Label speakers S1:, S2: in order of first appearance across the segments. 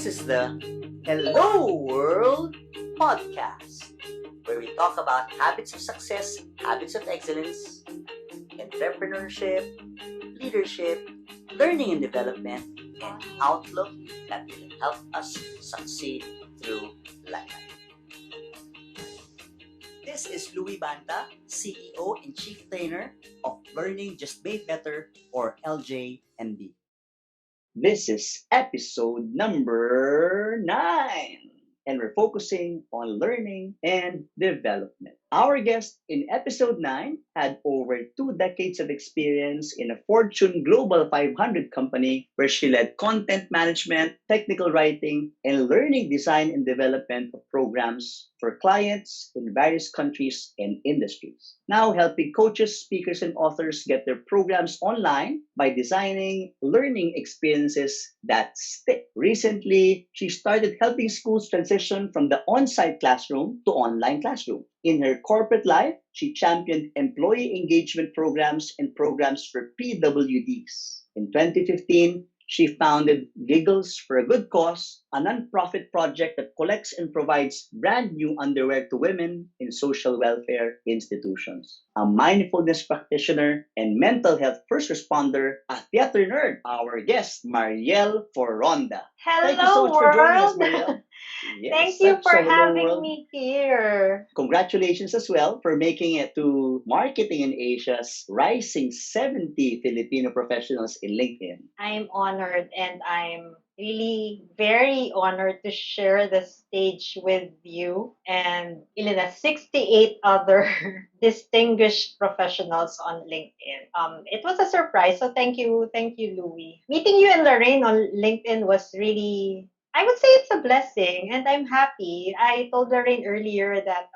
S1: This is the Hello World podcast, where we talk about habits of success, habits of excellence, entrepreneurship, leadership, learning and development, and outlook that will help us succeed through life. This is Louis Banta, CEO and Chief Trainer of Learning Just Made Better, or LJMB. This is episode number 9, and we're focusing on learning and development. Our guest in episode 9 had over 2 decades of experience in a Fortune Global 500 company where she led content management, technical writing, and learning design and development of programs for clients in various countries and industries. Now helping coaches, speakers, and authors get their programs online by designing learning experiences that stick. Recently, she started helping schools transition from the on-site classroom to online classroom. In her corporate life, she championed employee engagement programs and programs for PWDs. In 2015, she founded Giggles for a Good Cause, a nonprofit project that collects and provides brand new underwear to women in social welfare institutions. A mindfulness practitioner and mental health first responder, a theater nerd, our guest, Mariel Foronda. Thank you so
S2: Hello,
S1: much for joining us,
S2: world.
S1: Mariel. Yes,
S2: Thank you
S1: such
S2: for
S1: a hello
S2: having
S1: world.
S2: me here.
S1: Congratulations as well for making it to Marketing in Asia's Rising 70 Filipino Professionals in LinkedIn.
S2: I'm honored and I'm really very honored to share the stage with you and Ilina, 68 other distinguished professionals on LinkedIn. It was a surprise, so thank you, Louie. Meeting you and Lorraine on LinkedIn was really, I would say it's a blessing, and I'm happy. I told Lorraine earlier that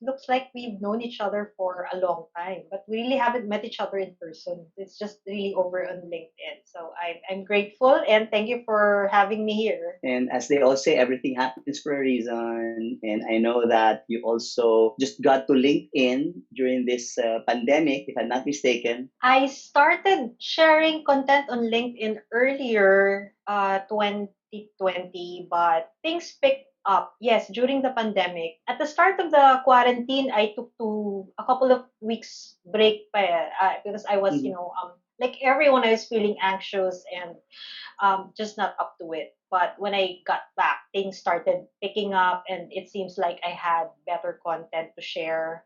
S2: looks like we've known each other for a long time, but we really haven't met each other in person. It's just really over on LinkedIn. So I'm grateful and thank you for having me here.
S1: And as they all say, everything happens for a reason. And I know that you also just got to LinkedIn during this pandemic, if I'm not mistaken.
S2: I started sharing content on LinkedIn earlier, 2020, but things picked up. Yes, during the pandemic. At the start of the quarantine, I took to a couple of weeks break because I was,
S1: Mhm.
S2: like everyone, I was feeling anxious and just not up to it. But when I got back, things started picking up, and it seems like I had better content to share.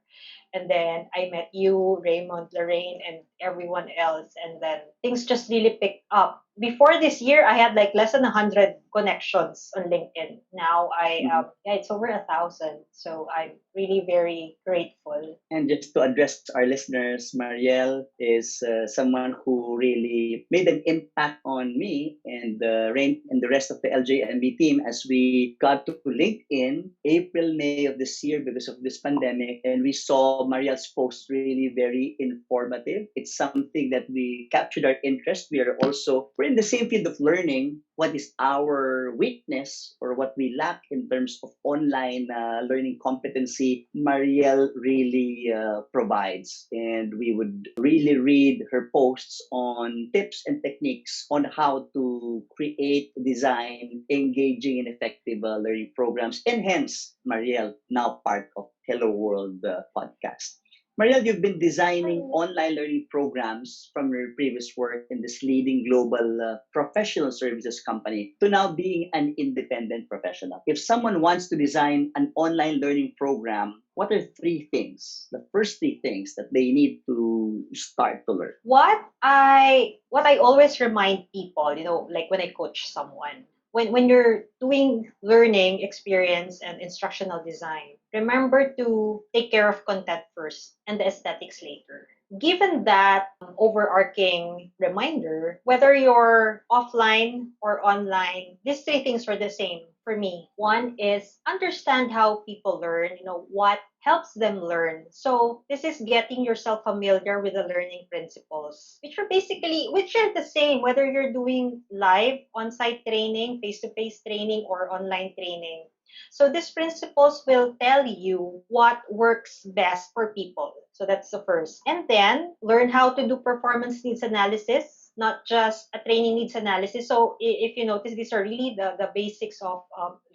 S2: And then I met you, Raymond, Lorraine, and everyone else. And then things just really picked up. Before this year, I had like less than 100 connections on LinkedIn. Now yeah, it's over 1,000. So I'm really very grateful.
S1: And just to address our listeners, Marielle is someone who really made an impact on me and Rain and the rest of the LJMB team as we got to LinkedIn April, May of this year because of this pandemic. And we saw Marielle's post really very informative. It's something that we captured our interest. We're in the same field of learning. What is our weakness or what we lack in terms of online learning competency? Marielle really provides, and we would really read her posts on tips and techniques on how to create, design engaging and effective learning programs, and hence Marielle now part of Hello World podcast. Marielle, you've been designing online learning programs from your previous work in this leading global professional services company to now being an independent professional. If someone wants to design an online learning program, what are 3 things, the first 3 things that they need to start to learn?
S2: What I always remind people, like when I coach someone, when you're doing learning experience and instructional design, remember to take care of content first and the aesthetics later. Given that overarching reminder, whether you're offline or online, these 3 things are the same for me. One is understand how people learn, what helps them learn. So this is getting yourself familiar with the learning principles, which are the same whether you're doing live on-site training, face-to-face training, or online training. So these principles will tell you what works best for people. So that's the first. And then learn how to do performance needs analysis not just a training needs analysis. So if you notice, these are really the basics of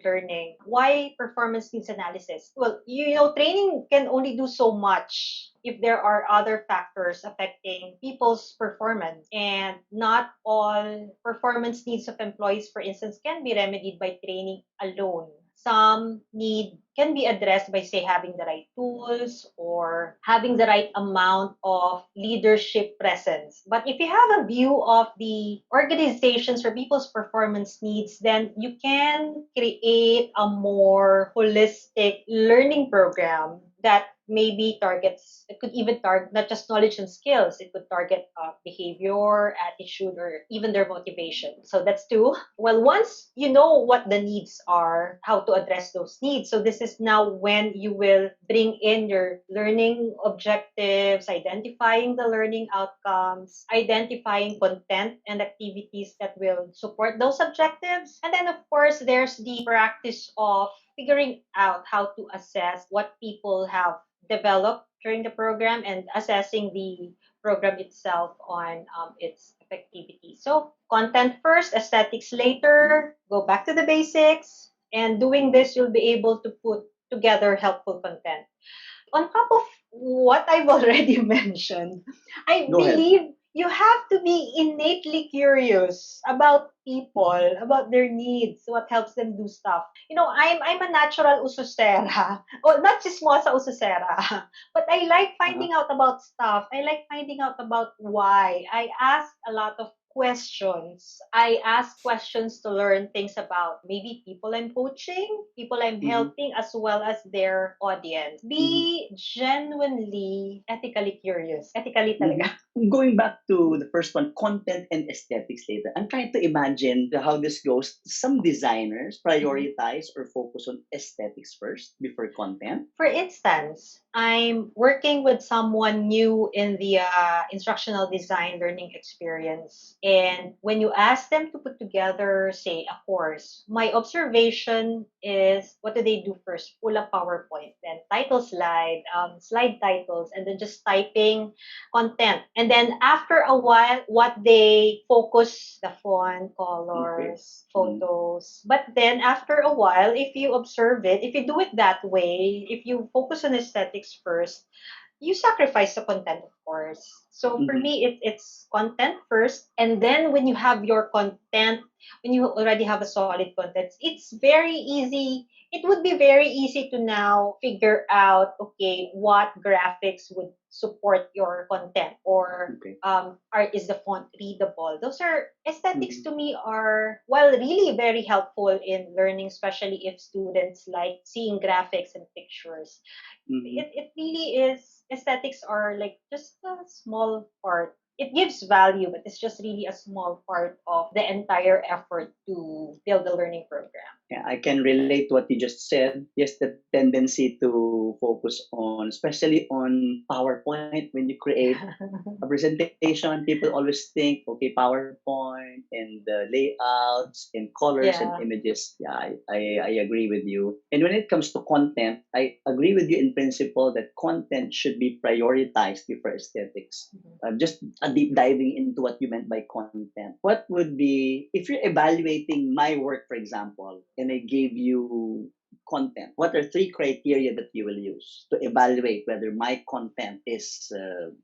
S2: learning. Why performance needs analysis? Well, training can only do so much if there are other factors affecting people's performance. And not all performance needs of employees, for instance, can be remedied by training alone. Some need can be addressed by, say, having the right tools or having the right amount of leadership presence. But if you have a view of the organizations or people's performance needs, then you can create a more holistic learning program that maybe targets, it could even target not just knowledge and skills, it could target behavior, attitude, or even their motivation. So that's two. Well, once you know what the needs are, how to address those needs, so this is now when you will bring in your learning objectives, identifying the learning outcomes, identifying content and activities that will support those objectives. And then, of course, there's the practice of figuring out how to assess what people have developed during the program and assessing the program itself on its effectivity. So, content first, aesthetics later, go back to the basics, and doing this, you'll be able to put together helpful content. On top of what I've already mentioned, I
S1: Go ahead.
S2: believe you have to be innately curious about people, about their needs, what helps them do stuff. I'm a natural usosera. Well, not chismosa usosera, but I like
S1: Uh-huh.
S2: finding out about stuff. I like finding out about why. I ask a lot of questions. I ask questions to learn things about maybe people I'm coaching, people I'm
S1: Mm-hmm.
S2: helping, as well as their audience.
S1: Mm-hmm.
S2: Be genuinely ethically curious. Ethically talaga.
S1: Going back to the first one, content and aesthetics later. I'm trying to imagine how this goes. Some designers
S2: Mhm.
S1: prioritize or focus on aesthetics first before content.
S2: For instance, I'm working with someone new in the instructional design learning experience. And when you ask them to put together, say, a course, my observation is what do they do first? Pull up PowerPoint, then title slide, slide titles, and then just typing content. And then after a while, what they focus the font,
S1: Okay.
S2: colors,
S1: Mm-hmm.
S2: photos. But then after a while, if you observe it, if you do it that way, if you focus on aesthetics first, you sacrifice the content, of course. So for
S1: Mm-hmm.
S2: me, it's content first, and then when you have your content, when you already have a solid content, it's very easy. It would be very easy to now figure out, okay, what graphics would support your content, or
S1: Okay.
S2: is the font readable? Those are aesthetics
S1: Mm-hmm.
S2: to me are, well, really very helpful in learning, especially if students like seeing graphics and pictures.
S1: Mm-hmm.
S2: It really is, aesthetics are like just a small part. It gives value, but it's just really a small part of the entire effort to build a learning program.
S1: Yeah, I can relate to what you just said. Yes, the tendency to focus on, especially on PowerPoint when you create a presentation, people always think, okay, PowerPoint and the layouts and colors and
S2: Yeah.
S1: images. Yeah, I agree with you. And when it comes to content, I agree with you in principle that content should be prioritized before aesthetics.
S2: Mhm.
S1: Just a deep diving into what you meant by content. What would be, if you're evaluating my work, for example, and I gave you content, what are three criteria that you will use to evaluate whether my content is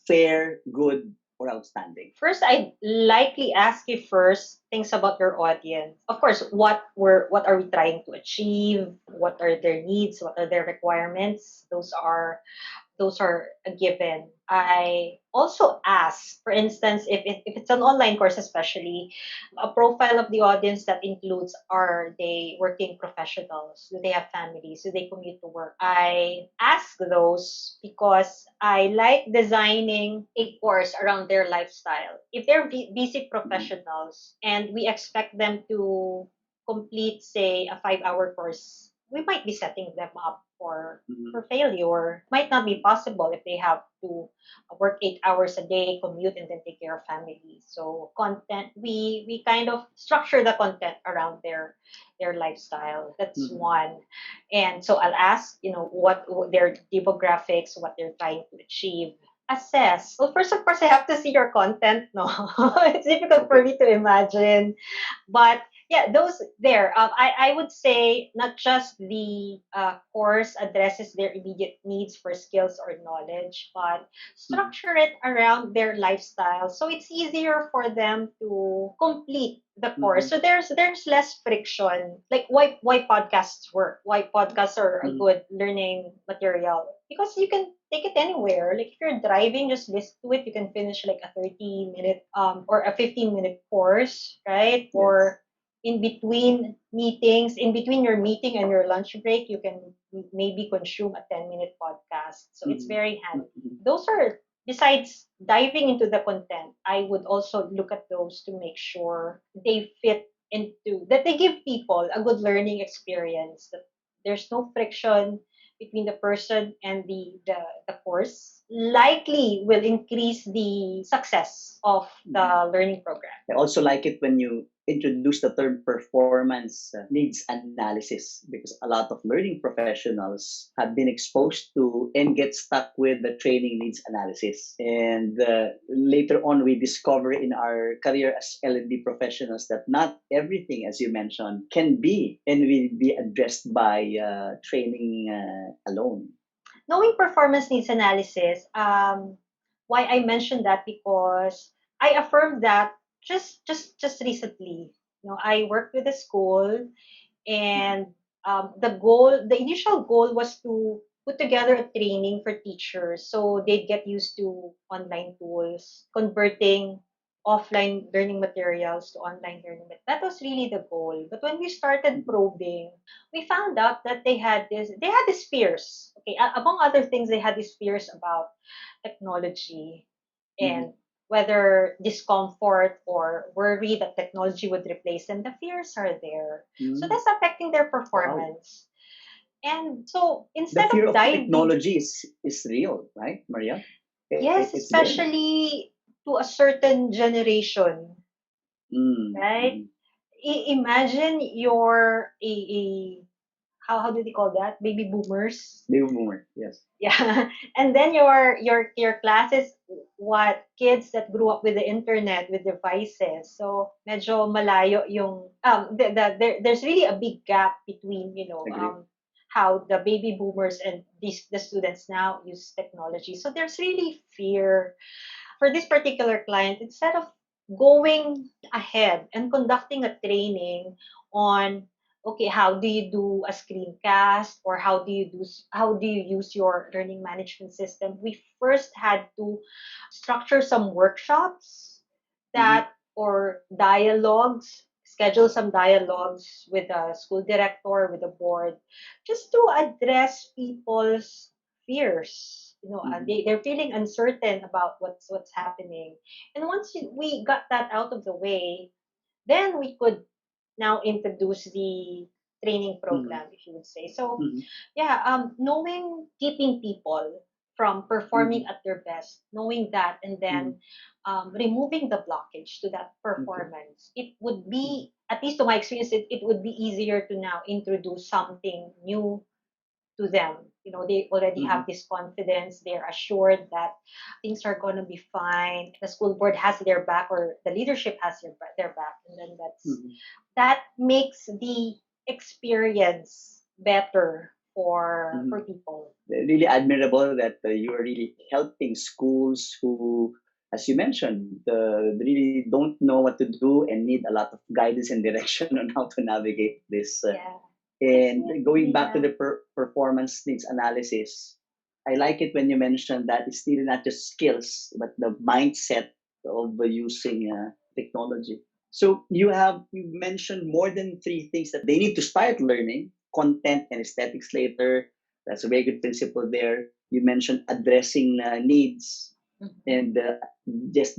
S1: fair, good, or outstanding?
S2: First, I'd likely ask you first things about your audience. Of course, what are we trying to achieve? What are their needs? What are their requirements? Those are a given. I also ask, for instance, if it's an online course, especially, a profile of the audience that includes, are they working professionals? Do they have families? Do they commute to work? I ask those because I like designing a course around their lifestyle. If they're busy
S1: Mhm.
S2: professionals and we expect them to complete, say, a 5-hour course, we might be setting them up
S1: Mhm.
S2: for failure. Might not be possible if they have to work 8 hours a day, commute, and then take care of family. So content, we kind of structure the content around their lifestyle. That's
S1: Mhm.
S2: one. And so I'll ask, what their demographics, what they're trying to achieve. assess. Well, first, of course, I have to see your content. No, it's difficult for
S1: Okay.
S2: me to imagine. But yeah, those there. I would say not just the course addresses their immediate needs for skills or knowledge, but
S1: Mhm.
S2: structure it around their lifestyle, so it's easier for them to complete the course.
S1: Mhm.
S2: So there's less friction. Like why podcasts work? Why podcasts are a
S1: Mhm.
S2: good learning material? Because you can take it anywhere. Like if you're driving, just listen to it. You can finish like a 30-minute or a 15-minute course, right?
S1: Yes.
S2: Or in between meetings, in between your meeting and your lunch break, you can maybe consume a 10-minute podcast. So it's
S1: Mhm.
S2: very handy.
S1: Mhm.
S2: Those are, besides diving into the content, I would also look at those to make sure they fit into, that they give people a good learning experience, that there's no friction between the person and the course, likely will increase the success of
S1: Mhm.
S2: the learning program.
S1: I also like it when you introduce the term performance needs analysis, because a lot of learning professionals have been exposed to and get stuck with the training needs analysis. And later on, we discover in our career as L&D professionals that not everything, as you mentioned, can be and will be addressed by training alone.
S2: Knowing performance needs analysis, why I mentioned that, because I affirmed that just recently. I worked with a school, and the initial goal was to put together a training for teachers so they get used to online tools, converting offline learning materials to online learning. That was really the goal. But when we started
S1: Mhm.
S2: probing, we found out that they had these fears. Okay, among other things, they had these fears about technology,
S1: Mhm.
S2: and whether discomfort or worry that technology would replace them. The fears are there. So
S1: Mm.
S2: that's affecting their
S1: Wow.
S2: performance. And so
S1: The
S2: instead
S1: fear
S2: of
S1: of
S2: diving,
S1: technology is real, right, Maria?
S2: yes,
S1: It's there.
S2: especially to a certain generation,
S1: Mm.
S2: right?
S1: Mhm.
S2: Imagine you're a how do they call that? Baby boomers.
S1: Baby boomer, yes.
S2: Yeah. And then your class is what, kids that grew up with the internet, with devices. So medyo malayo yung there's really a big gap between,
S1: Agree.
S2: how the baby boomers and the students now use technology. So there's really fear for this particular client. Instead of going ahead and conducting a training on, okay, how do you do a screencast, or how do you use your learning management system, we first had to structure some workshops,
S1: Mm-hmm.
S2: that or dialogues, schedule some dialogues with the school director, with the board, just to address people's fears.
S1: Mm-hmm.
S2: They're feeling uncertain about what's happening. And once we got that out of the way, then we could now introduce the training
S1: Mm-hmm.
S2: program, if you would say. So
S1: Mm-hmm.
S2: yeah, knowing, keeping people from
S1: Mm-hmm.
S2: performing at their best, knowing that, and
S1: Mm-hmm.
S2: then removing the blockage to that
S1: Okay.
S2: performance, it would
S1: Mm-hmm.
S2: be, at least to my experience, it would be easier to now introduce something new to them. They already
S1: Mm-hmm.
S2: have this confidence. They're assured that things are going to be fine. The school board has their back, or the leadership has their back. And then
S1: Mm-hmm.
S2: that makes the experience better for
S1: Mm-hmm.
S2: people.
S1: Really admirable that you are really helping schools who, as you mentioned, really don't know what to do and need a lot of guidance and direction on how to navigate this.
S2: Yeah.
S1: And going
S2: Definitely,
S1: back to
S2: yeah.
S1: the performance needs analysis, I like it when you mentioned that it's still not just skills, but the mindset of using technology. So you mentioned more than three things that they need to start learning: content and aesthetics later. That's a very good principle there. You mentioned addressing needs
S2: Mhm.
S1: and just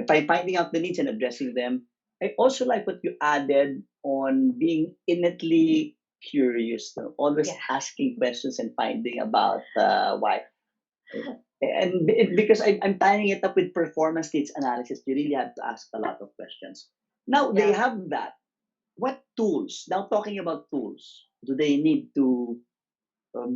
S1: by finding out the needs and addressing them. I also like what you added on being innately curious, no?
S2: Yeah.
S1: Always asking questions and finding about why. And because I'm tying it up with performance needs analysis, you really have to ask a lot of questions. Now they
S2: Yeah.
S1: have that. What tools? Now talking about tools, do they need to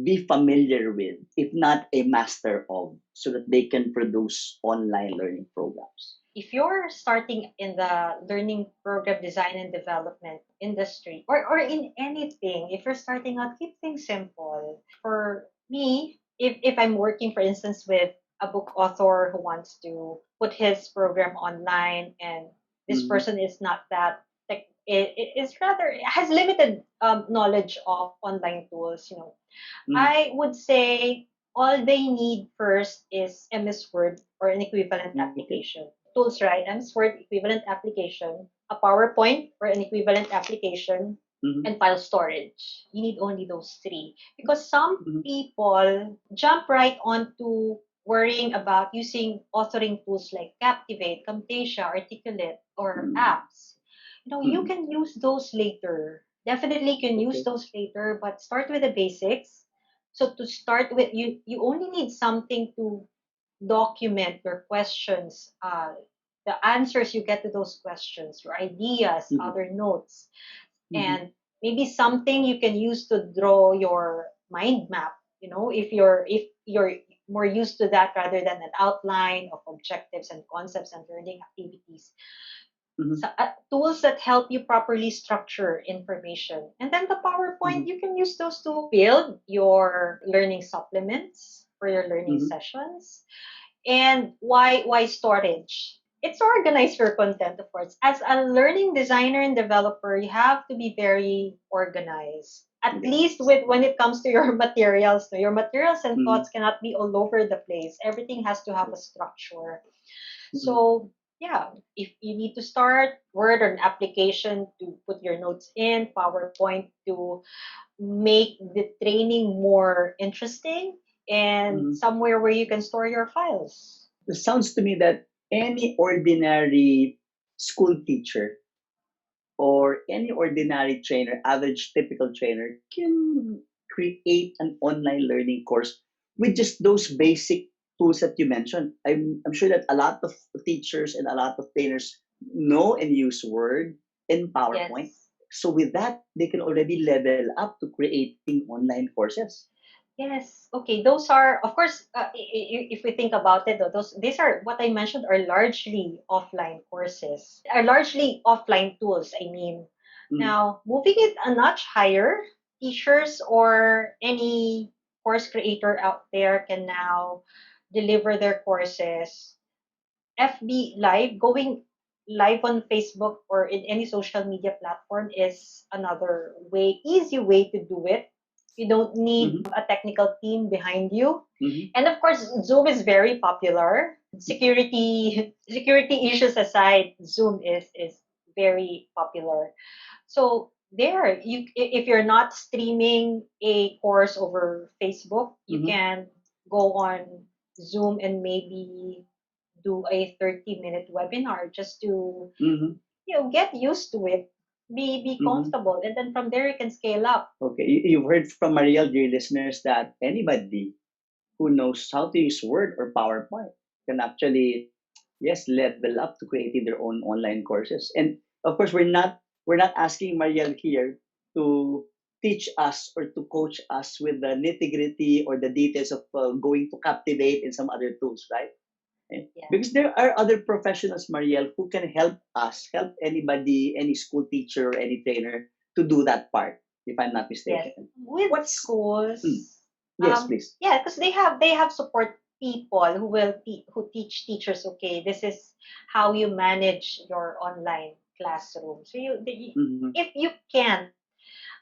S1: be familiar with, if not a master of, so that they can produce online learning programs?
S2: If you're starting in the learning program design and development industry, or in anything, if you're starting out, keep things simple. For me, if I'm working, for instance, with a book author who wants to put his program online, and this
S1: Mm-hmm.
S2: person is not that it is rather has limited knowledge of online tools, I would say all they need first is MS Word or an equivalent
S1: Okay.
S2: application. Tools, right? MS Word equivalent application, a PowerPoint or an equivalent application,
S1: Mm-hmm.
S2: and file storage. You need only those three. Because some
S1: Mm-hmm.
S2: people jump right onto worrying about using authoring tools like Captivate, Camtasia, Articulate, or apps. You
S1: Mm-hmm.
S2: can use those later. Definitely can use
S1: Okay.
S2: those later, but start with the basics. So to start with, you only need something to document your questions, the answers you get to those questions, your ideas,
S1: Mm-hmm.
S2: other notes,
S1: Mm-hmm.
S2: and maybe something you can use to draw your mind map. If you're more used to that rather than an outline of objectives and concepts and learning activities,
S1: Mm-hmm.
S2: tools that help you properly structure information. And then the PowerPoint, you can use those to build your learning supplements for your learning
S1: Mm-hmm.
S2: sessions. And why storage? It's organize your content, of course. As a learning designer and developer, you have to be very organized. At least
S1: Yes.
S2: with when it comes to your materials, your materials and
S1: Mm-hmm.
S2: thoughts cannot be all over the place. Everything has to have a structure.
S1: Mm-hmm.
S2: So yeah, if you need to start Word or an application to put your notes in, PowerPoint to make the training more interesting, and
S1: Mm-hmm.
S2: somewhere where you can store your files.
S1: It sounds to me that any ordinary school teacher or any ordinary trainer, average typical trainer, can create an online learning course with just those basic tools that you mentioned. I'm sure that a lot of teachers and a lot of trainers know and use Word and PowerPoint.
S2: Yes.
S1: So with that, they can already level up to creating online courses.
S2: Yes. Okay. Those are, of course, if we think about it, though, these are what I mentioned are largely offline courses, are largely offline tools. I mean,
S1: Mm-hmm.
S2: now moving it a notch higher, teachers or any course creator out there can now deliver their courses FB Live, going live on Facebook or in any social media platform is another way, easy way to do it. You don't need
S1: Mm-hmm.
S2: a technical team behind you.
S1: Mm-hmm.
S2: And of course, Zoom is very popular. Security issues aside, Zoom is very popular. So there, if you're not streaming a course over Facebook, you
S1: Mm-hmm.
S2: can go on Zoom and maybe do a 30-minute webinar just to
S1: Mm-hmm.
S2: get used to it, be
S1: Mm-hmm.
S2: comfortable, and then from there you can scale up.
S1: Okay, you've heard from Mariel, dear listeners, that anybody who knows how to use Word or PowerPoint can actually, yes, level up to creating their own online courses. And of course, we're not asking Mariel here to teach us or to coach us with the nitty gritty or the details of going to Captivate and some other tools, right? Okay?
S2: Yeah.
S1: Because there are other professionals, Mariel, who can help us, help anybody, any school teacher or any trainer to do that part, if I'm not
S2: Yes.
S1: mistaken.
S2: With
S1: What's, mm,
S2: schools,
S1: yes, please.
S2: yeah, because they have support people who teach teachers. Okay, this is how you manage your online classroom. So
S1: Mm-hmm.
S2: if you can,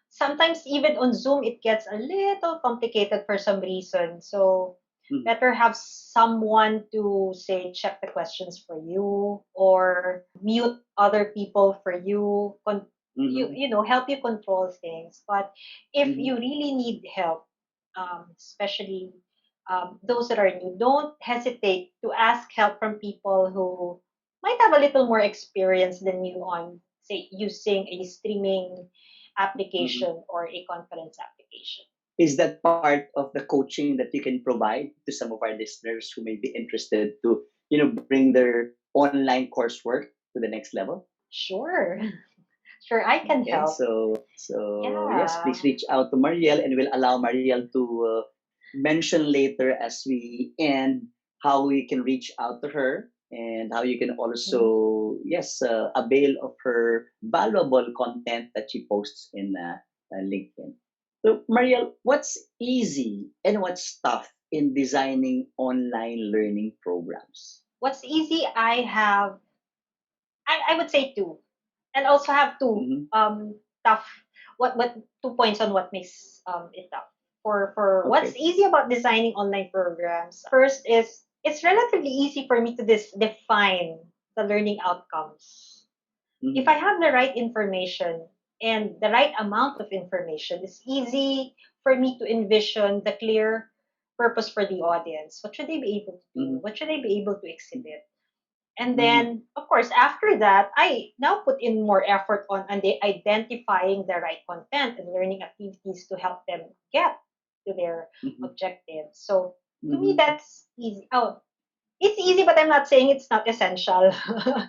S2: sometimes even on Zoom it gets a little complicated for some reason. So
S1: Mm-hmm.
S2: better have someone to say check the questions for you or mute other people for you.
S1: Mm-hmm.
S2: Help you control things. But if
S1: Mm-hmm.
S2: you really need help, especially those that are new, don't hesitate to ask help from people who might have a little more experience than you on, say, using a streaming
S1: Mm-hmm.
S2: application or a conference application.
S1: Is that part of the coaching that you can provide to some of our listeners who may be interested to, bring their online coursework to the next level?
S2: Sure, sure, I can
S1: Okay,
S2: help.
S1: so So yes,
S2: Yeah.
S1: please reach out to Mariel, and we'll allow Mariel to mention later as we end how we can reach out to her and how you can
S2: Mhm.
S1: also avail of her valuable content that she posts in LinkedIn. So Mariel, what's easy and what's tough in designing online learning programs?
S2: What's easy? I would say two, and also have two
S1: Mm-hmm.
S2: tough. What 2 points on what makes it tough. For what's
S1: Okay.
S2: easy about designing online programs? First is it's relatively easy for me to define the learning outcomes. If I
S1: Mm-hmm.
S2: have the right information and the right amount of information, it's easy for me to envision the clear purpose for the audience. What should they be able to do?
S1: Mm-hmm.
S2: What should they be able to exhibit? And
S1: Mm-hmm.
S2: then, of course, after that, I now put in more effort on identifying the right content and learning activities to help them get to their
S1: Mm-hmm.
S2: objectives. So to me,
S1: Mm-hmm.
S2: that's easy. Oh, it's easy, but I'm not saying it's not essential.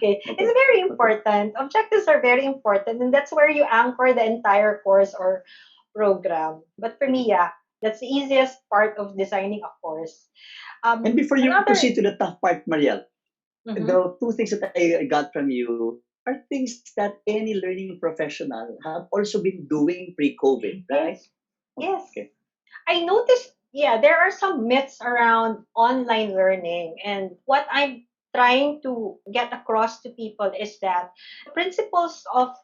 S2: Okay, it's
S1: Okay.
S2: very
S1: Okay.
S2: important. Objectives are very important, and that's where you anchor the entire course or program. But for me, yeah, that's the easiest part of designing a course.
S1: And before you
S2: Another.
S1: proceed to the tough part, Mariel,
S2: Mhm.
S1: the two things that I got from you are things that any learning professional have also been doing pre-COVID, right?
S2: Yes, yes.
S1: Okay.
S2: I noticed, yeah, there are some myths around online learning. And what I'm trying to get across to people is that the principles of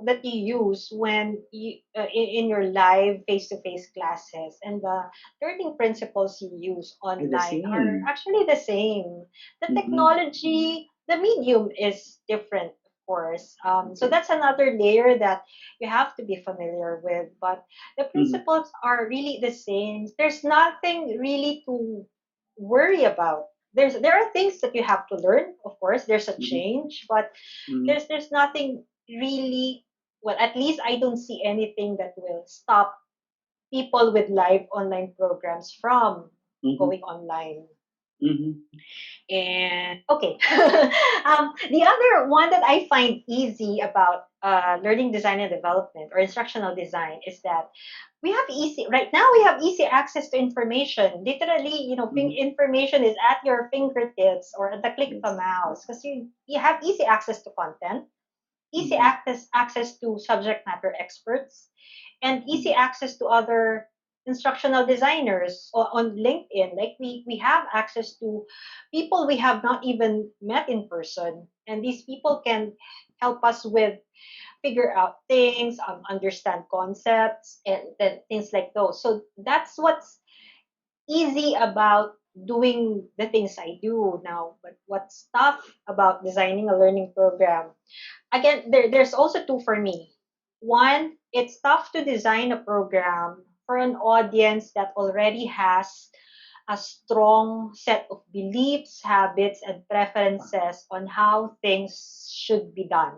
S2: that you use when in your live face-to-face classes and the learning principles you use
S1: They're the
S2: online are
S1: same.
S2: actually the same. The
S1: Mm-hmm.
S2: technology, the medium is different, of course. So
S1: Okay.
S2: that's another layer that you have to be familiar with. But the
S1: Mm-hmm.
S2: principles are really the same. There's nothing really to worry about. There are things that you have to learn, of course. There's a
S1: Mm-hmm.
S2: change, but
S1: Mm-hmm.
S2: there's nothing really. Well, at least I don't see anything that will stop people with live online programs from
S1: Mm-hmm.
S2: going online.
S1: Mm-hmm.
S2: And okay, the other one that I find easy about learning design and development or instructional design is that we have easy right now we have easy access to information. Literally,
S1: Mm-hmm.
S2: information is at your fingertips or at the click of a
S1: Yes.
S2: mouse because you have easy access to content, easy
S1: Mm-hmm.
S2: access to subject matter experts, and easy
S1: Mm-hmm.
S2: access to other instructional designers on LinkedIn. Like we have access to people we have not even met in person, and these people can help us with figure out things, understand concepts, and then things like those. So that's what's easy about doing the things I do now. But what's tough about designing a learning program? Again, there's also two for me. One, it's tough to design a program for an audience that already has a strong set of beliefs, habits, and preferences on how things should be done,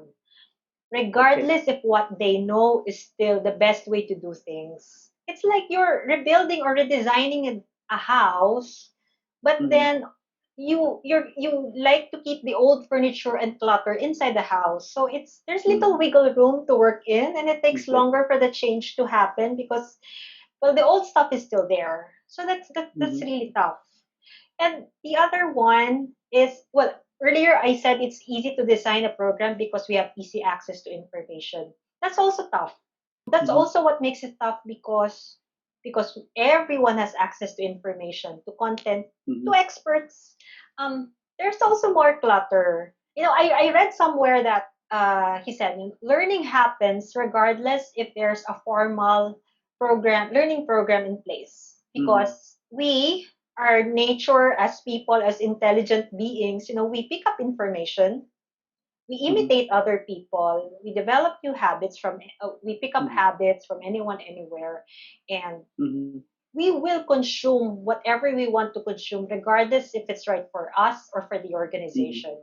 S1: Okay.
S2: regardless if what they know is still the best way to do things. It's like you're rebuilding or redesigning a house, but
S1: Mm-hmm.
S2: then you like to keep the old furniture and clutter inside the house. So it's there's little
S1: Mm-hmm.
S2: wiggle room to work in, and it takes
S1: Okay.
S2: longer for the change to happen because well the old stuff is still there. So that's
S1: Mm-hmm.
S2: really tough. And the other one is, well, earlier I said it's easy to design a program because we have easy access to information. That's also tough. That's
S1: Mm-hmm.
S2: also what makes it tough because everyone has access to information, to content,
S1: Mm-hmm.
S2: to experts. There's also more clutter. I read somewhere that he said learning happens regardless if there's a formal learning program in place
S1: Mm-hmm.
S2: because we our nature as people, as intelligent beings, we pick up information, we
S1: Mm-hmm.
S2: imitate other people, we develop new habits we pick up
S1: Mm-hmm.
S2: habits from anyone, anywhere, and
S1: Mm-hmm.
S2: we will consume whatever we want to consume, regardless if it's right for us or for the
S1: Mm-hmm.
S2: organization.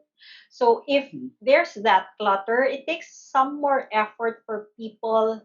S2: So if
S1: Mm-hmm.
S2: there's that clutter, it takes some more effort for people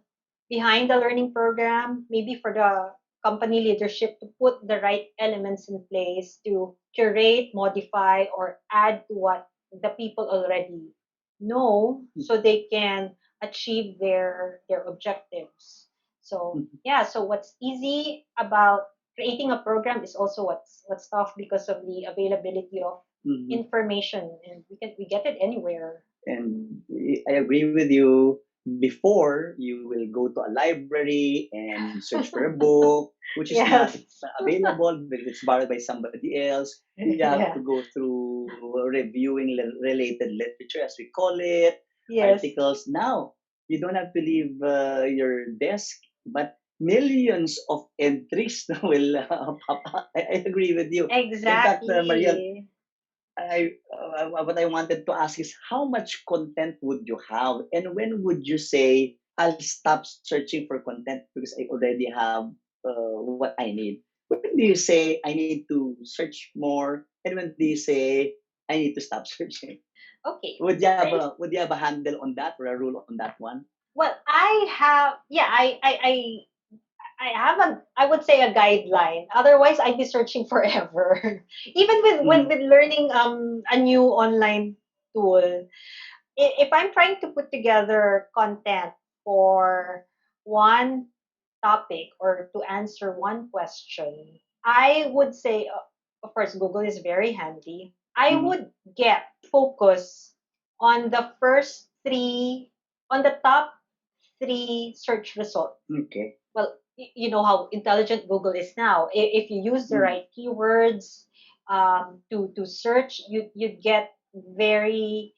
S2: behind the learning program, maybe for the company leadership to put the right elements in place to curate, modify, or add to what the people already know so they can achieve their objectives. So
S1: Mhm.
S2: yeah, so what's easy about creating a program is also what's tough because of the availability of
S1: Mhm.
S2: information, and we get it anywhere.
S1: And I agree with you. Before, you will go to a library and search for a book, which is not
S2: Yes.
S1: available because it's borrowed by somebody else. You have to
S2: Yeah.
S1: go through reviewing related literature, as we call it,
S2: Yes.
S1: articles. Now, you don't have to leave your desk, but millions of entries will pop up. I agree with you. In fact, Mariel,
S2: Exactly.
S1: what I wanted to ask is how much content would you have, and when would you say I'll stop searching for content because I already have what I need? When do you say I need to search more, and when do you say I need to stop searching?
S2: Okay.
S1: Would you have a handle on that or a rule on that one?
S2: Well, I have, yeah, I have I would say a guideline. Otherwise, I'd be searching forever. Even with
S1: Mm-hmm.
S2: with learning a new online tool, if I'm trying to put together content for one topic or to answer one question, I would say, of course, Google is very handy. I
S1: Mm-hmm.
S2: would get focus on the first three, on the top three search results.
S1: Okay.
S2: Well, you know how intelligent Google is now. If you use the
S1: Mm-hmm.
S2: right keywords to search, you get very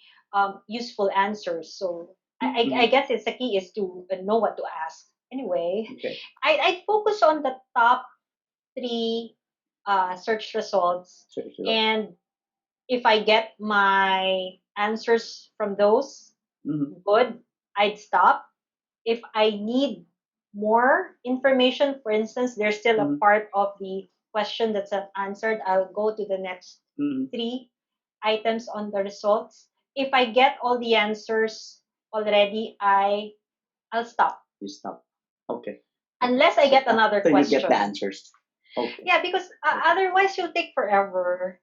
S2: useful answers. So I
S1: Mm-hmm.
S2: guess it's the key is to know what to ask. Anyway,
S1: Okay.
S2: I focus on the top three search results,
S1: So, so.
S2: and if I get my answers from those,
S1: Mm-hmm.
S2: good, I'd stop. If I need more information, for instance, there's still a
S1: Mm-hmm.
S2: part of the question that's unanswered, I'll go to the next
S1: Mm-hmm.
S2: three items on the results. If I get all the answers already, I'll stop.
S1: You stop. Okay. Okay.
S2: Unless I
S1: So
S2: get another
S1: after you get the
S2: question.
S1: answers. Okay.
S2: Yeah, because
S1: Okay.
S2: otherwise you'll take forever.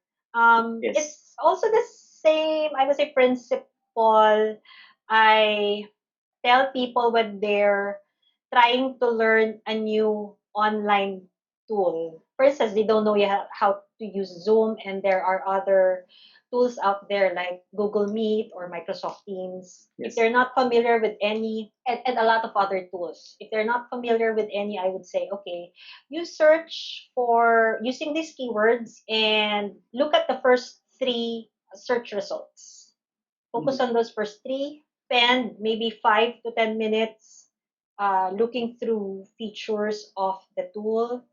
S1: Yes.
S2: It's also the same, I would say, principle I tell people when they're trying to learn a new online tool. For instance, they don't know yet how to use Zoom, and there are other tools out there like Google Meet or Microsoft Teams. If
S1: Yes.
S2: they're not familiar with any, and a lot of other tools, if they're not familiar with any, I would say, okay, you search for using these keywords and look at the first three search results. Focus
S1: Mm-hmm.
S2: on those first three, spend maybe 5 to 10 minutes looking through features of the tool.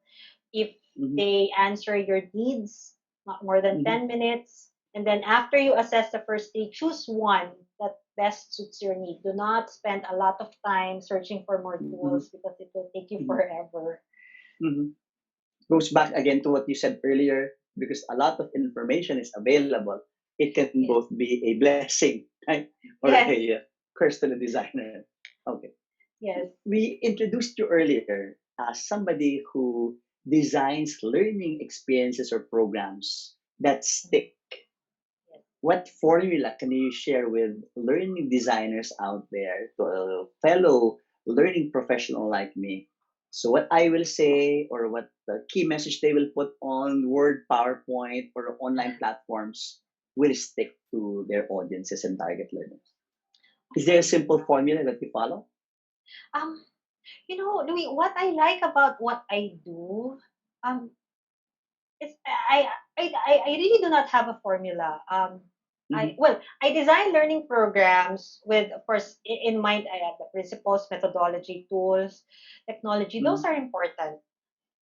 S2: If
S1: Mm-hmm.
S2: they answer your needs, not more than
S1: Mm-hmm.
S2: 10 minutes. And then after you assess the first three, choose one that best suits your need. Do not spend a lot of time searching for more
S1: Mm-hmm.
S2: tools because it will take you
S1: Mm-hmm.
S2: forever.
S1: Mm-hmm. Goes back again to what you said earlier, because a lot of information is available. It can
S2: Yes.
S1: both be a blessing, right, or
S2: Yes.
S1: a curse to the designer. Okay.
S2: Yes.
S1: We introduced you earlier as somebody who designs learning experiences or programs that stick.
S2: Yes.
S1: What formula can you share with learning designers out there, to a fellow learning professional like me? So what I will say, or what the key message they will put on Word, PowerPoint, or online platforms will stick to their audiences and target learners. Is there a
S2: Okay.
S1: simple formula that you follow?
S2: Um, Louis, what I like about what I do, um, is I really do not have a formula.
S1: Mm-hmm.
S2: I design learning programs with, of course, in mind. I have the principles, methodology, tools, technology. Those
S1: Mm-hmm.
S2: are important,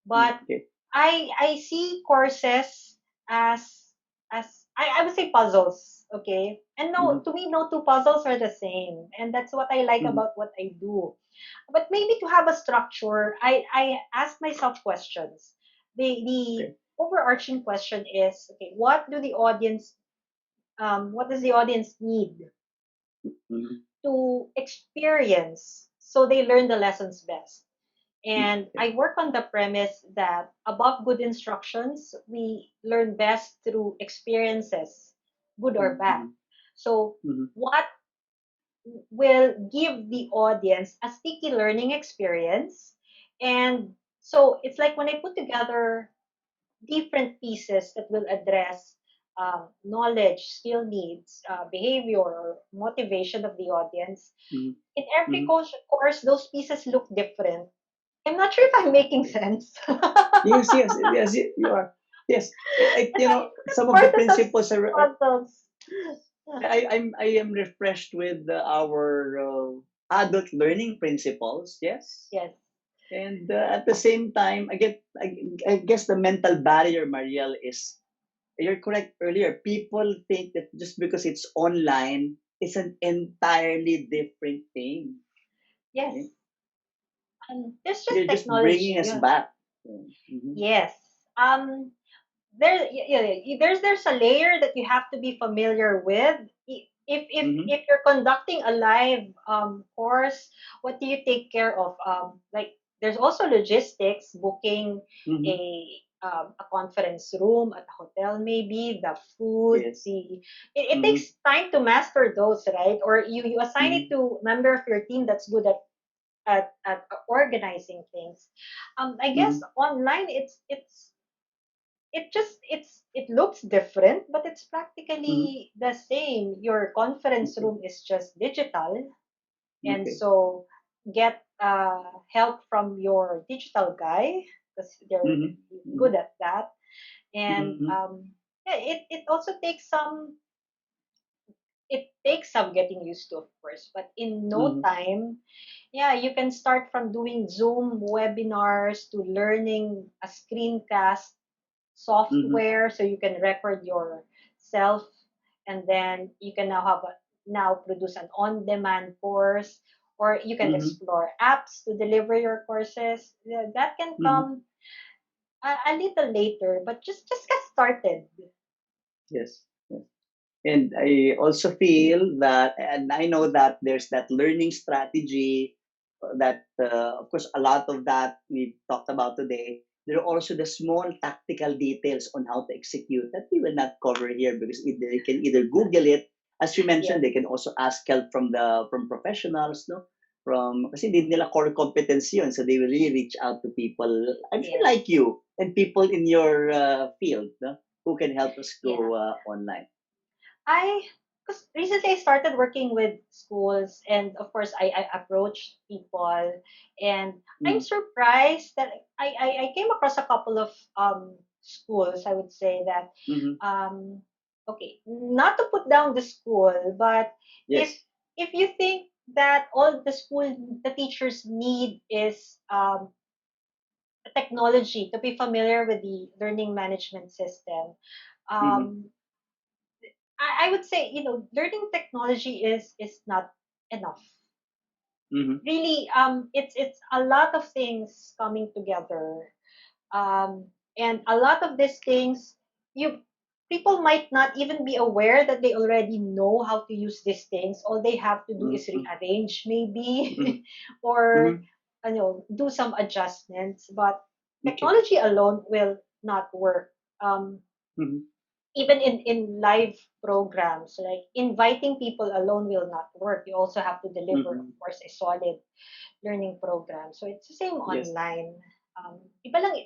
S2: but
S1: Okay.
S2: I see courses as I would say puzzles. Okay, and no,
S1: Mm-hmm.
S2: to me, no two puzzles are the same, and that's what I like
S1: Mm-hmm.
S2: about what I do. But maybe to have a structure, I ask myself questions. The
S1: Okay.
S2: overarching question is, okay, what does the audience need
S1: Mm-hmm.
S2: to experience so they learn the lessons best? And
S1: Okay.
S2: I work on the premise that above good instructions, we learn best through experiences, good or bad.
S1: Mm-hmm.
S2: So
S1: Mm-hmm.
S2: what will give the audience a sticky learning experience. And so it's like when I put together different pieces that will address knowledge, skill needs, behavior, or motivation of the audience.
S1: Mhm.
S2: In every
S1: Mhm.
S2: course, those pieces look different. I'm not sure if I'm making sense.
S1: Yes, yes, yes, you are. Yes, some of the
S2: Important of
S1: principles are.
S2: puzzles.
S1: I am refreshed with our adult learning principles. Yes,
S2: Yes,
S1: and at the same time, I guess the mental barrier, Mariel, is you're correct earlier. People think that just because it's online, it's an entirely different thing.
S2: yes.
S1: Okay?
S2: There's just
S1: You're just bringing
S2: technology.
S1: us back. Mm-hmm.
S2: Yes. There's a layer that you have to be familiar with.
S1: Mm-hmm.
S2: If you're conducting a live course, what do you take care of? Like there's also logistics, booking
S1: Mm-hmm.
S2: a conference room at a hotel, maybe the food.
S1: Yes.
S2: It
S1: Mm-hmm.
S2: takes time to master those, right? Or you assign it
S1: Mm-hmm.
S2: to a member of your team that's good at organizing things. I guess
S1: Mm-hmm.
S2: online it looks different, but it's
S1: Mm-hmm.
S2: practically the same. Your conference
S1: Okay.
S2: room is just digital, and
S1: Okay.
S2: so get help from your digital guy because they're
S1: Mm-hmm. Mm-hmm.
S2: good at that. And
S1: Mm-hmm.
S2: yeah, it also takes some it takes some getting used to, of course, but in no
S1: Mm-hmm.
S2: time, yeah, you can start from doing Zoom webinars to learning a screencast
S1: Mm-hmm.
S2: software so you can record yourself, and then you can now produce an on-demand course, or you can
S1: Mm-hmm.
S2: explore apps to deliver your courses. Yeah, that can
S1: Mm-hmm.
S2: come a little later, but just get started.
S1: Yes. Yes. And I also feel that, and I know that there's that learning strategy that, of course, a lot of that we talked about today. There are also the small tactical details on how to execute that we will not cover here because either they can either Google it, as you mentioned,
S2: Yes,
S1: they can also ask help from professionals, no? From kasi hindi nila core competence yun, so they will really reach out to people. I feel
S2: yes,
S1: like you and people in your field, no? Who can help us
S2: yeah.
S1: go online.
S2: I because recently I started working with schools, and of course I approached people, and I'm
S1: Mm-hmm.
S2: surprised that I came across a couple of schools. I would say that
S1: Mm-hmm.
S2: um, okay, not to put down the school, but if
S1: Yes.
S2: if you think that all the teachers need is technology to be familiar with the learning management system,
S1: Mm-hmm.
S2: um, I would say, learning technology is not enough.
S1: Mm-hmm.
S2: Really, it's a lot of things coming together, and a lot of these things, you people might not even be aware that they already know how to use these things. All they have to do is
S1: Mm-hmm.
S2: rearrange, maybe,
S1: Mm-hmm.
S2: or do some adjustments. But
S1: Okay.
S2: technology alone will not work. Um,
S1: Mm-hmm.
S2: Even in live programs, like inviting people alone will not work. You also have to deliver, of
S1: Mm-hmm.
S2: course, a solid learning program. So it's the same
S1: Yes.
S2: online. Iba lang,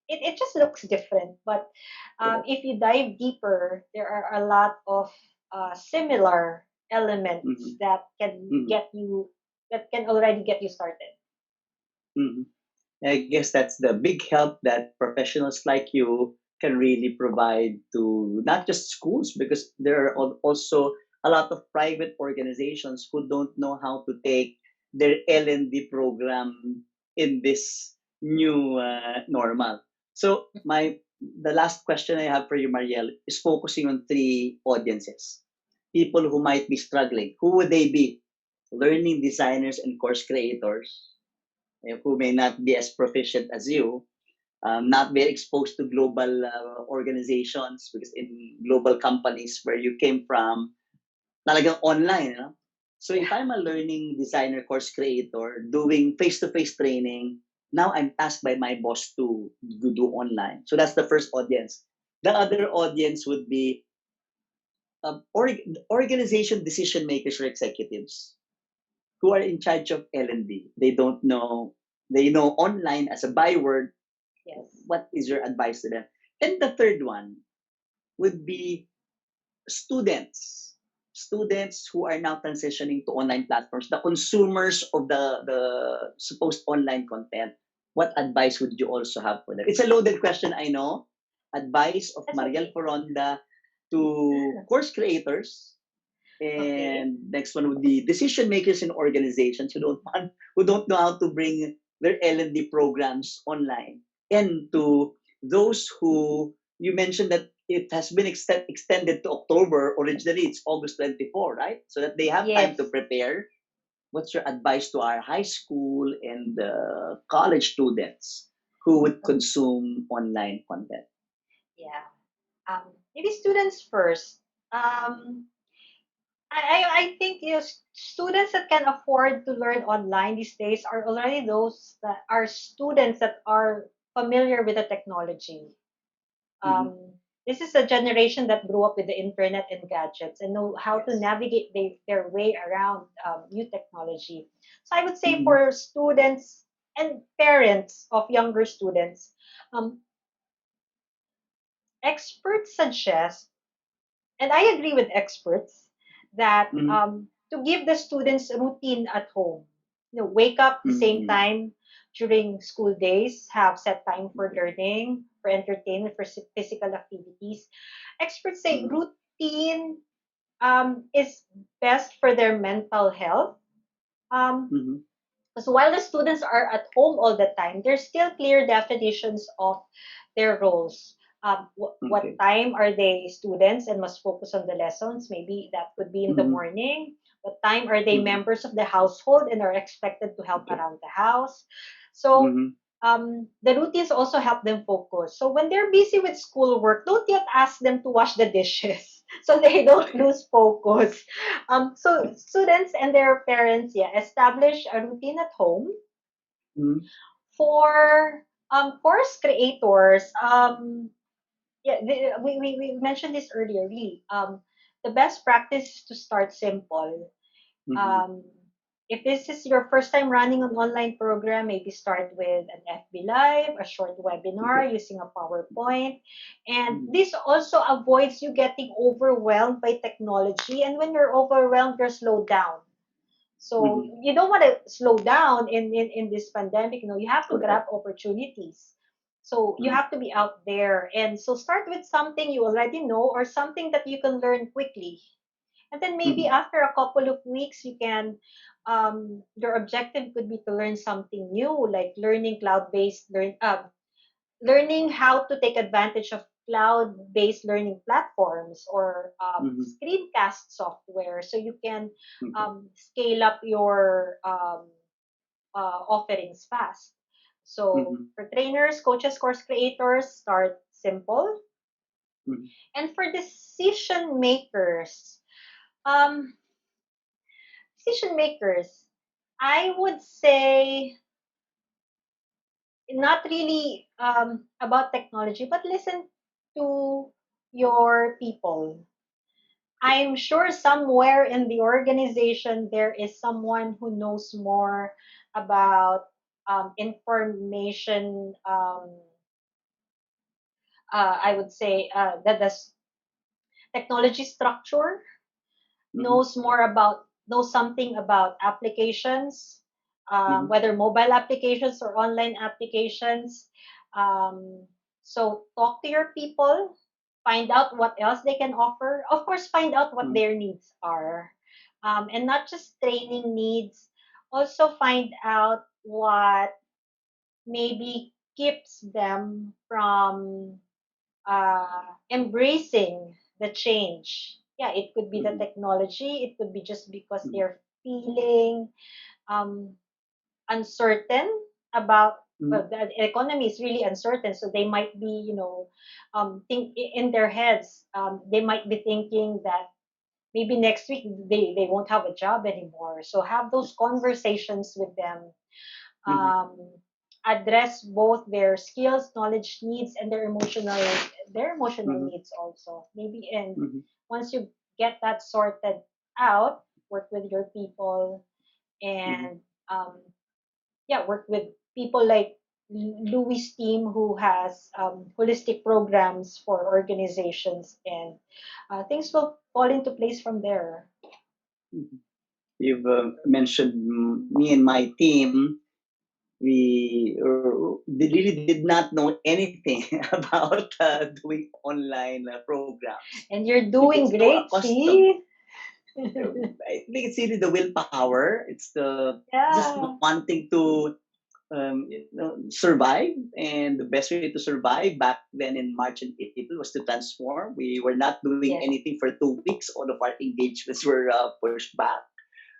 S2: it just looks different, but
S1: Correct.
S2: if you dive deeper, there are a lot of similar
S1: Mm-hmm.
S2: elements
S1: Mm-hmm.
S2: that can already get you started.
S1: Mm-hmm. I guess that's the big help that professionals like you can really provide to not just schools, because there are also a lot of private organizations who don't know how to take their L&D program in this new normal. So the last question I have for you, Marielle, is focusing on three audiences. People who might be struggling. Who would they be? Learning designers and course creators, who may not be as proficient as you, not very exposed to global organizations, because in global companies where you came from, talagang online. No? So if
S2: Yeah.
S1: I'm a learning designer course creator doing face-to-face training, now I'm tasked by my boss to do online. So that's the first audience. The other audience would be organization decision makers or executives. who are in charge of L&D. They don't know, they know online as a byword.
S2: Yes.
S1: What is your advice to them? And the third one would be students. Students who are now transitioning to online platforms, the consumers of the supposed online content. What advice would you also have for them? It's a loaded question, I know. Advice of
S2: That's
S1: Mariel
S2: okay.
S1: Foronda to course creators,
S2: Okay.
S1: and next one would be decision makers in organizations who don't know how to bring their L&D programs online, and to those who you mentioned that it has been extended to October. Originally, it's August 24, right? So that they have time to
S2: Yes.
S1: prepare. What's your advice to our high school and college students who would consume online content?
S2: Yeah. Maybe students first. Um, I think students that can afford to learn online these days are already those that are students that are familiar with the technology.
S1: Mm-hmm.
S2: Um, this is a generation that grew up with the internet and gadgets and know how to
S1: Yes.
S2: navigate their way around new technology. So I would say
S1: Mm-hmm.
S2: for students and parents of younger students, um, experts suggest, and I agree with experts, that
S1: Mm-hmm.
S2: to give the students a routine at home. Wake up the same
S1: Mm-hmm.
S2: time during school days, have set time for learning, for entertainment, for physical activities. Experts say
S1: Mm-hmm.
S2: routine is best for their mental health. Um,
S1: Mm-hmm.
S2: so while the students are at home all the time, there's still clear definitions of their roles. What
S1: Okay.
S2: time are they students and must focus on the lessons? Maybe that could be in the
S1: Mhm,
S2: morning. What time are they
S1: mhm.
S2: members of the household and are expected to help
S1: Okay.
S2: around the house? So
S1: Mhm,
S2: the routines also help them focus. So when they're busy with schoolwork, don't yet ask them to wash the dishes so they don't lose focus. So students and their parents, yeah, establish a routine at home.
S1: mhm,
S2: For course creators, yeah, we mentioned this earlier. Really, the best practice is to start simple.
S1: mhm,
S2: um, if this is your first time running an online program, maybe start with an FB Live, a short
S1: okay.
S2: webinar using a PowerPoint. And
S1: Mhm,
S2: this also avoids you getting overwhelmed by technology. And when you're overwhelmed, you're slowed down. So
S1: mhm.
S2: you don't want to slow down in this pandemic. You have to grab
S1: Correct.
S2: opportunities. So you
S1: Mhm,
S2: have to be out there. And so start with something you already know or something that you can learn quickly, and then maybe
S1: mhm,
S2: after a couple of weeks, you can, your objective could be to learn something new, like learning how to take advantage of cloud-based learning platforms or
S1: mhm,
S2: screencast software, so you can
S1: okay.
S2: scale up your offerings fast. So
S1: Mhm,
S2: for trainers, coaches, course creators, start simple.
S1: mhm,
S2: And for decision makers, um, decision makers, I would say not really about technology, but listen to your people. I'm sure somewhere in the organization there is someone who knows more about information. I would say that the technology structure
S1: mhm,
S2: knows something about applications,
S1: mhm,
S2: whether mobile applications or online applications. Um, so talk to your people, find out what else they can offer. Of course, find out what
S1: mhm,
S2: their needs are, and not just training needs. Also, find out what maybe keeps them from embracing the change. Yeah, it could be the
S1: mhm,
S2: technology. It could be just because
S1: mhm,
S2: they're feeling um, uncertain about.
S1: mhm,
S2: Well, the economy is really uncertain, so they might be, think in their heads. They might be thinking that maybe next week they won't have a job anymore. So have those conversations with them,
S1: mhm,
S2: um, address both their skills, knowledge needs, and their emotional
S1: mhm,
S2: needs also. Maybe, and
S1: mhm,
S2: once you get that sorted out, work with your people.
S1: Mm-hmm.
S2: and yeah, work with people like Louis' team who has holistic programs for organizations, and things will fall into place from there.
S1: You've mentioned me and my team. We really did not know anything about doing online programs.
S2: And you're
S1: We've been
S2: doing
S1: so
S2: great,
S1: accustomed.
S2: see?
S1: I think it's really the willpower. It's the just
S2: Yeah.
S1: wanting to survive, and the best way to survive back then in March and April was to transform. We were not doing
S2: Yes.
S1: anything for 2 weeks. All of our engagements were pushed back.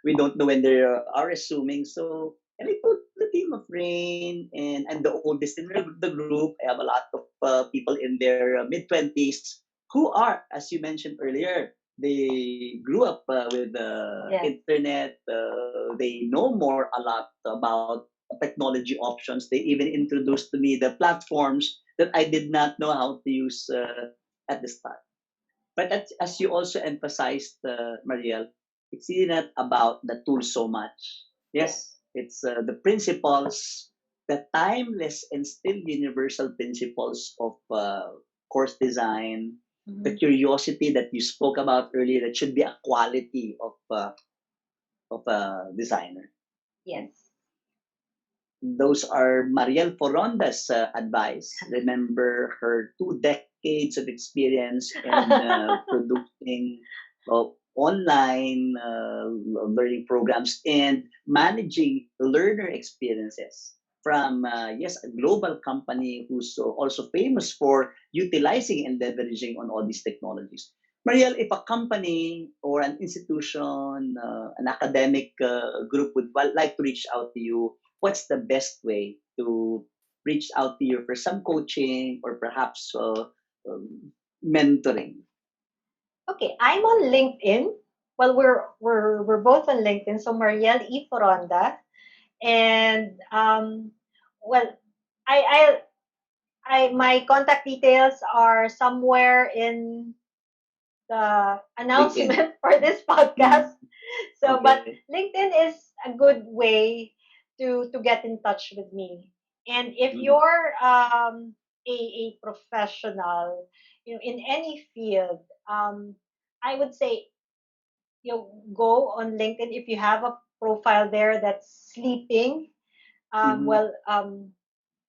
S1: We don't know when they are resuming. So, and I put the team of Rain, and I'm the oldest in the group. I have a lot of people in their mid 20s who are, as you mentioned earlier, they grew up with the
S2: Yes.
S1: internet. They know more a lot about technology options. They even introduced to me the platforms that I did not know how to use at the start. But as you also emphasized, Mariel, it's really not about the tool so much.
S2: Yes.
S1: Yes, it's the principles, the timeless and still universal principles of course design, the
S2: Mhm.
S1: curiosity that you spoke about earlier, that should be a quality of a designer.
S2: Yes.
S1: Those are Mariel Foronda's advice. Remember her 2 decades of experience in producing online learning programs and managing learner experiences from, yes, a global company who's also famous for utilizing and leveraging on all these technologies. Mariel, if a company or an institution, an academic group would like to reach out to you, what's the best way to reach out to you for some coaching or perhaps mentoring?
S2: Okay, I'm on LinkedIn. Well, we're both on LinkedIn. So Mariel E. Foronda, and well, I my contact details are somewhere in the
S1: LinkedIn.
S2: announcement for this podcast.
S1: Mm,
S2: So, but
S1: okay.
S2: LinkedIn is a good way to get in touch with me. And if
S1: Mm-hmm.
S2: you're a professional, in any field, I would say go on LinkedIn if you have a profile there that's sleeping.
S1: Mm-hmm.
S2: Well,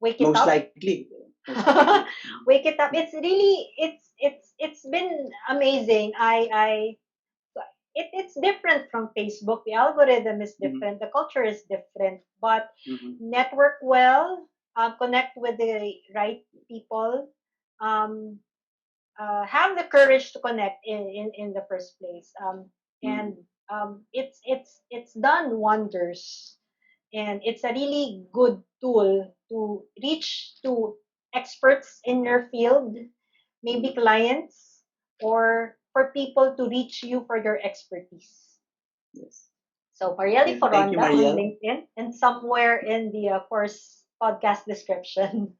S2: wake it
S1: Most
S2: up.
S1: likely. Most likely.
S2: Wake it up. It's really it's been amazing. It's different from Facebook. The algorithm is
S1: Mm-hmm.
S2: different. The culture is different. But
S1: Mm-hmm.
S2: network well, connect with the right people, um, have the courage to connect in the first place. And
S1: Mm-hmm.
S2: it's done wonders, and it's a really good tool to reach to experts in your field, maybe
S1: Mm-hmm.
S2: clients, or for people to reach you for your expertise.
S1: Yes.
S2: So Marieli
S1: And thank you,
S2: Foronda on
S1: Mariel.
S2: LinkedIn, and somewhere in the course podcast description.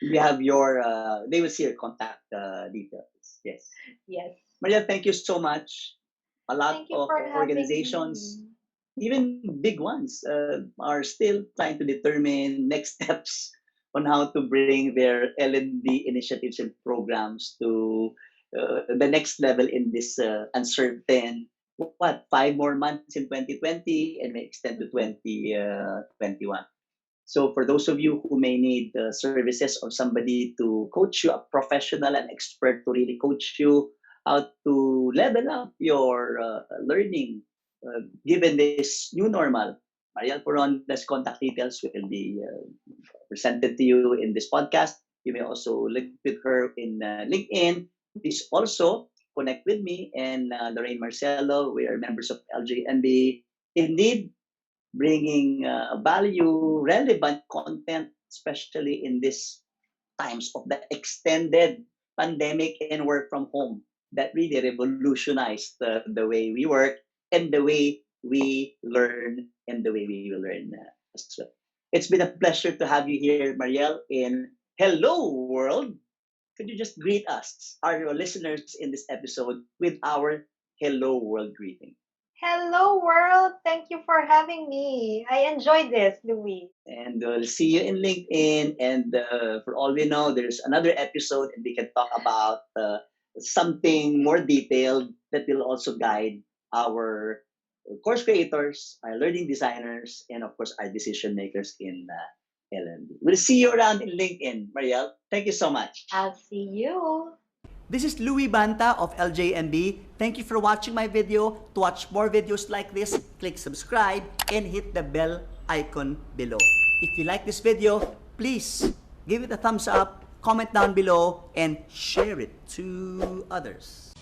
S1: We have your, they will see your contact details. Yes.
S2: Yes.
S1: Mariel, thank you so much. A lot
S2: Thank you
S1: of
S2: for having
S1: organizations,
S2: me.
S1: even big ones, are still trying to determine next steps on how to bring their L&D initiatives and programs to the next level in this uncertain, what, 5 more months in 2020 and may extend to
S2: Mhm.
S1: 2021. So for those of you who may need services of somebody to coach you, a professional and expert to really coach you how to level up your learning, given this new normal, Mariel Poronda's contact details will be presented to you in this podcast. You may also link with her in LinkedIn. Please also connect with me and Lorraine Marcelo. We are members of LJMB. Indeed, bringing value, relevant content, especially in these times of the extended pandemic and work from home that really revolutionized the way we work and the way we learn and the way we will learn as well. It's been a pleasure to have you here, Marielle, in Hello World. Could you just greet us, our listeners in this episode, with our Hello World greeting?
S2: Hello, world. Thank you for having me. I enjoyed this, Louis.
S1: And we'll see you in LinkedIn. And for all we know, there's another episode, and we can talk about something more detailed that will also guide our course creators, our learning designers, and of course, our decision makers in LMB. We'll see you around in LinkedIn, Mariel. Thank you so much.
S2: I'll see you.
S1: This is Louis Banta of LJMB. Thank you for watching my video. To watch more videos like this, click subscribe and hit the bell icon below. If you like this video, please give it a thumbs up, comment down below, and share it to others.